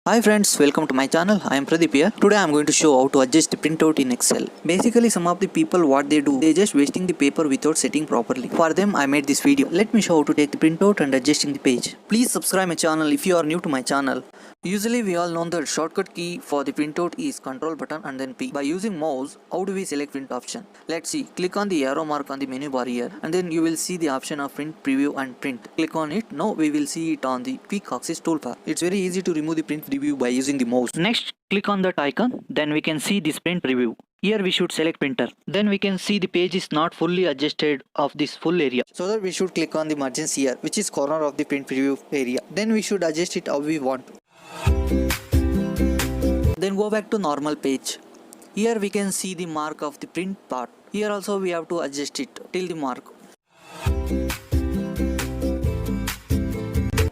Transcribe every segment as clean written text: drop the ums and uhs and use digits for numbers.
Hi friends, welcome to my channel. I am Pradeep here. Today I am going to show how to adjust the printout in Excel. Basically some of the people what they do, they just wasting the paper without setting properly. For them I made this video. Let me show how to take the printout and adjusting the page. Please subscribe my channel if you are new to my channel. Usually we all know that shortcut key for the printout is Control button and then P. By using mouse, how do we select print option? Let's see. Click on the arrow mark on the menu bar here and then you will see the option of print preview and print. Click on it. Now we will see it on the quick access toolbar. It's very easy to remove the print preview by using the mouse. Next, click on that icon. Then we can see this print preview. Here we should select printer. Then we can see the page is not fully adjusted of this full area. So that we should click on the margins here, which is corner of the print preview area. Then we should adjust it how we want. Then go back to normal page. Here we can see the mark of the print part. Here also we have to adjust it till the mark.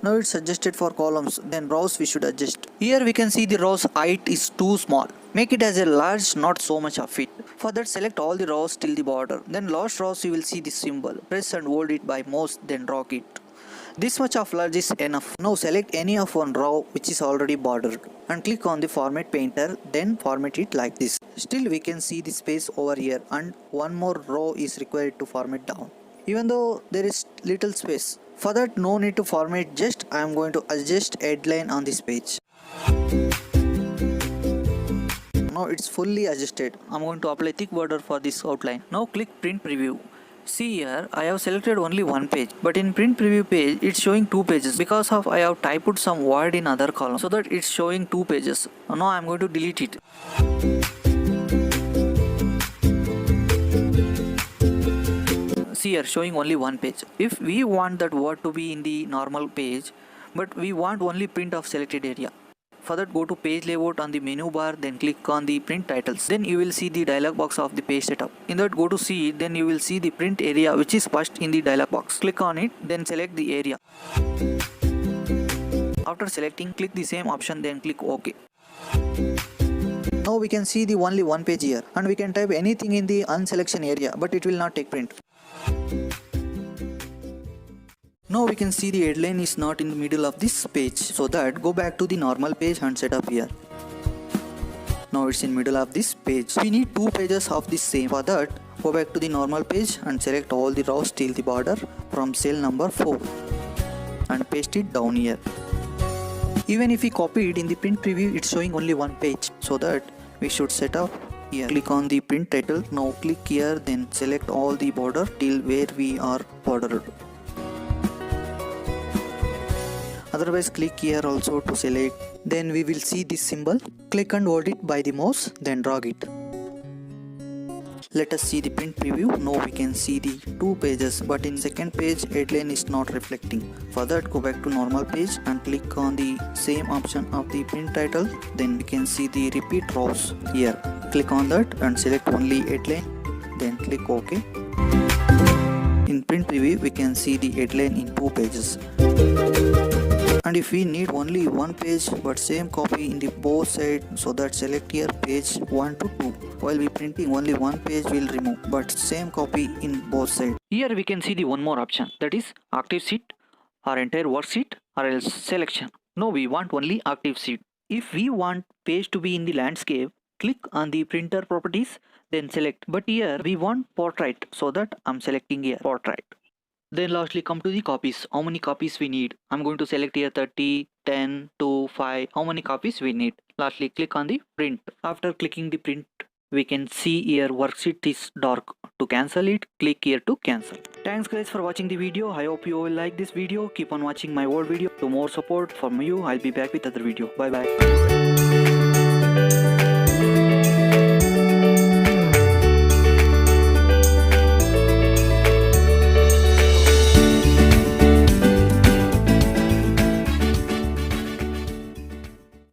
Now it's adjusted for columns, then rows we should adjust. Here we can see the rows height is too small. Make it as a large, not so much of it. For that select all the rows till the border. Then last rows you will see the symbol. Press and hold it by mouse, then drag it. This much of large is enough. Now select any of one row which is already bordered and click on the format painter, then format it like this. Still we can see the space over here and one more row is required to format down. Even though there is little space. For that no need to format, just I am going to adjust headline on this page. Now it's fully adjusted. I am going to apply thick border for this outline. Now click print preview. See here, I have selected only one page, but in print preview page, it's showing two pages because of I have typed some word in other column, so that it's showing two pages. Now I am going to delete it. See here, showing only one page. If we want that word to be in the normal page, but we want only print of selected area. For that, go to page layout on the menu bar, then click on the print titles. Then you will see the dialog box of the page setup. In that, go to see it, then you will see the print area which is first in the dialog box. Click on it, then select the area. After selecting, click the same option, then click OK. Now we can see the only one page here, and we can type anything in the unselection area, but it will not take print. Now we can see the headline is not in the middle of this page, so that go back to the normal page and set up here. Now it's in middle of this page. We need two pages of the same. For that, go back to the normal page and select all the rows till the border from cell number 4 and paste it down here. Even if we copy it in the print preview, it's showing only one page, so that we should set up here. Click on the print title. Now click here, then select all the border till where we are bordered. Otherwise click here also to select. Then we will see this symbol. Click and hold it by the mouse, then drag it. Let us see the print preview. Now we can see the two pages, but in second page headline is not reflecting. For that, go back to normal page and click on the same option of the print title. Then we can see the repeat rows here. Click on that and select only headline, then click OK. In print preview we can see the headline in two pages. And if we need only one page but same copy in the both sides, so that select here page 1 to 2. While we printing only one page will remove, but same copy in both sides. Here we can see the one more option, that is active sheet or entire worksheet or else selection. No, we want only active sheet. If we want page to be in the landscape, click on the printer properties, then select. But here we want portrait, so that I'm selecting here portrait. Then lastly come to the copies. How many copies we need? I'm going to select here 30, 10, 2, 5. How many copies we need? Lastly click on the print. After clicking the print, we can see here worksheet is dark. To cancel it, click here to cancel. Thanks guys for watching the video. I hope you will like this video. Keep on watching my old video. To more support from you, I'll be back with other video. Bye bye.